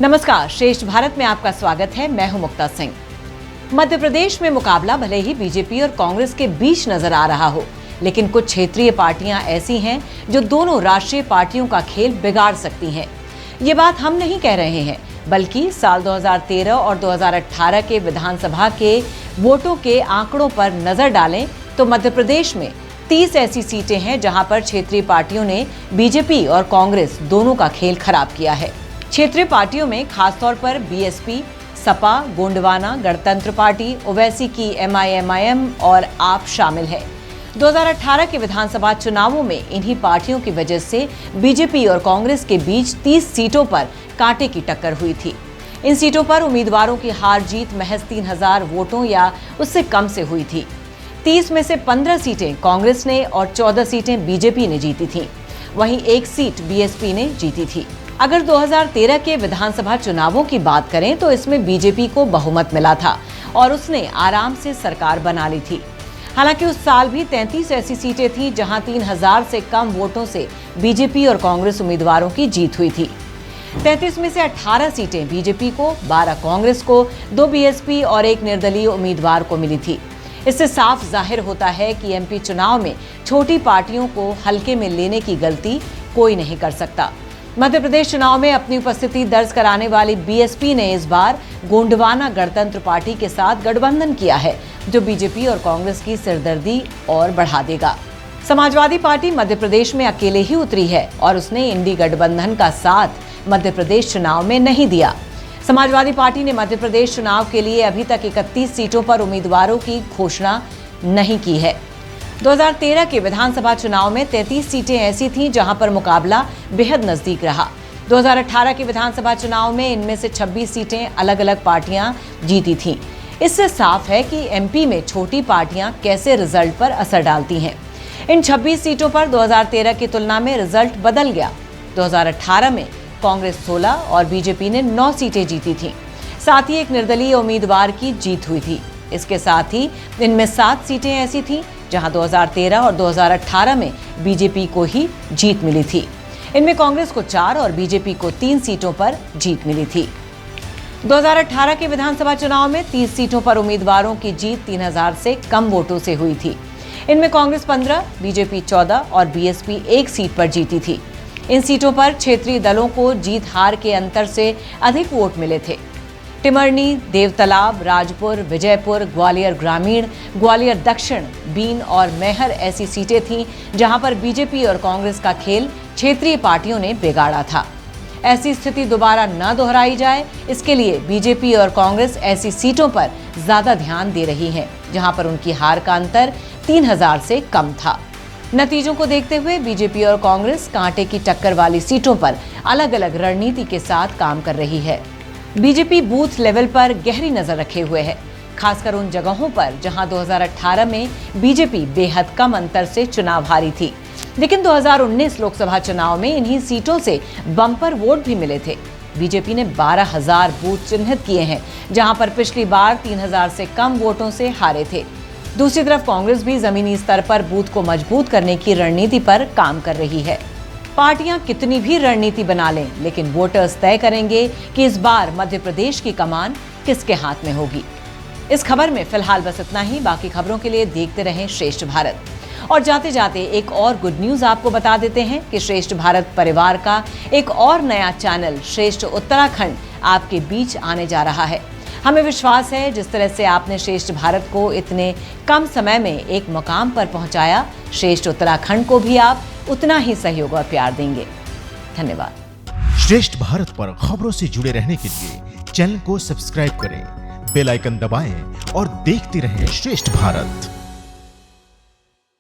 नमस्कार, श्रेष्ठ भारत में आपका स्वागत है। मैं हूं मुक्ता सिंह। मध्य प्रदेश में मुकाबला भले ही बीजेपी और कांग्रेस के बीच नजर आ रहा हो, लेकिन कुछ क्षेत्रीय पार्टियां ऐसी हैं जो दोनों राष्ट्रीय पार्टियों का खेल बिगाड़ सकती हैं। ये बात हम नहीं कह रहे हैं, बल्कि साल 2013 और 2018 के विधानसभा के वोटों के आंकड़ों पर नजर डालें तो मध्य प्रदेश में 30 ऐसी सीटें हैं जहां पर क्षेत्रीय पार्टियों ने बीजेपी और कांग्रेस दोनों का खेल खराब किया है। क्षेत्रीय पार्टियों में खासतौर पर बीएसपी, सपा, गोंडवाना गणतंत्र पार्टी, ओवैसी की एमआईएम और आप शामिल है। 2018 के विधानसभा चुनावों में इन्हीं पार्टियों की वजह से बीजेपी और कांग्रेस के बीच 30 सीटों पर कांटे की टक्कर हुई थी। इन सीटों पर उम्मीदवारों की हार जीत महज 3000 वोटों या उससे कम से हुई थी। 30 में से 15 सीटें कांग्रेस ने और 14 सीटें बीजेपी ने जीती थीं। वहीं एक सीट बीएसपी ने जीती थी। अगर 2013 के विधानसभा चुनावों की बात करें तो इसमें बीजेपी को बहुमत मिला था और उसने आराम से सरकार बना ली थी। हालांकि उस साल भी 33 ऐसी सीटें थीं जहां 3000 से कम वोटों से बीजेपी और कांग्रेस उम्मीदवारों की जीत हुई थी। 33 में से 18 सीटें बीजेपी को, 12 कांग्रेस को, 2 बीएसपी और 1 निर्दलीय उम्मीदवार को मिली थी। इससे साफ जाहिर होता है कि एमपी चुनाव में छोटी पार्टियों को हल्के में लेने की गलती कोई नहीं कर सकता। मध्य प्रदेश चुनाव में अपनी उपस्थिति दर्ज कराने वाली बीएसपी ने इस बार गोंडवाना गणतंत्र पार्टी के साथ गठबंधन किया है, जो बीजेपी और कांग्रेस की सिरदर्दी और बढ़ा देगा। समाजवादी पार्टी मध्य प्रदेश में अकेले ही उतरी है और उसने इंडी गठबंधन का साथ मध्य प्रदेश चुनाव में नहीं दिया। समाजवादी पार्टी ने मध्य प्रदेश चुनाव के लिए अभी तक 31 सीटों पर उम्मीदवारों की घोषणा नहीं की है। 2013 के विधानसभा चुनाव में 33 सीटें ऐसी थीं जहां पर मुकाबला बेहद नजदीक रहा। 2018 के विधानसभा चुनाव में इनमें से 26 सीटें अलग अलग पार्टियां जीती थीं। इससे साफ है कि एमपी में छोटी पार्टियां कैसे रिजल्ट पर असर डालती हैं। इन 26 सीटों पर 2013 की तुलना में रिजल्ट बदल गया। 2018 में कांग्रेस 16 और बीजेपी ने 9 सीटें जीती थीं। साथ ही एक निर्दलीय उम्मीदवार की जीत हुई थी। इसके साथ ही इनमें 7 सीटें ऐसी थीं जहां 2013 और 2018 में बीजेपी को ही जीत मिली थी। इनमें कांग्रेस को 4 और बीजेपी को 3 सीटों पर जीत मिली थी। 2018 के विधानसभा चुनाव में 30 सीटों पर उम्मीदवारों की जीत 3000 से कम वोटों से हुई थी। इनमें कांग्रेस 15, बीजेपी 14 और बीएसपी 1 सीट पर जीती थी। इन सीटों पर क्षेत्रीय दलों को जीत हार के अंतर से अधिक वोट मिले थे। टिमरनी, देवतलाब, राजपुर, विजयपुर, ग्वालियर ग्रामीण, ग्वालियर दक्षिण, बीन और मैहर ऐसी सीटें थीं जहां पर बीजेपी और कांग्रेस का खेल क्षेत्रीय पार्टियों ने बिगाड़ा था। ऐसी स्थिति दोबारा न दोहराई जाए, इसके लिए बीजेपी और कांग्रेस ऐसी सीटों पर ज्यादा ध्यान दे रही हैं जहां पर उनकी हार का अंतर 3000 से कम था। नतीजों को देखते हुए बीजेपी और कांग्रेस कांटे की टक्कर वाली सीटों पर अलग अलग रणनीति के साथ काम कर रही है। बीजेपी बूथ लेवल पर गहरी नजर रखे हुए है, खासकर उन जगहों पर जहां 2018 में बीजेपी बेहद कम अंतर से चुनाव हारी थी, लेकिन 2019 लोकसभा चुनाव में इन्हीं सीटों से बम्पर वोट भी मिले थे। बीजेपी ने 12000 बूथ चिन्हित किए हैं जहां पर पिछली बार 3000 से कम वोटों से हारे थे। दूसरी तरफ कांग्रेस भी जमीनी स्तर पर बूथ को मजबूत करने की रणनीति पर काम कर रही है। पार्टियां कितनी भी रणनीति बना लें, लेकिन वोटर्स तय करेंगे कि इस बार मध्य प्रदेश की कमान किसके हाथ में होगी। इस खबर में फिलहाल बस इतना ही। बाकी खबरों के लिए देखते रहें श्रेष्ठ भारत। और जाते जाते एक और गुड न्यूज आपको बता देते हैं कि श्रेष्ठ भारत परिवार का एक और नया चैनल श्रेष्ठ उत्तराखंड आपके बीच आने जा रहा है। हमें विश्वास है जिस तरह से आपने श्रेष्ठ भारत को इतने कम समय में एक मुकाम पर पहुंचाया, श्रेष्ठ उत्तराखंड को भी आप उतना ही सहयोग और प्यार देंगे। धन्यवाद। श्रेष्ठ भारत पर खबरों से जुड़े रहने के लिए चैनल को सब्सक्राइब करें, बेल आइकन दबाएं और देखते रहें श्रेष्ठ भारत।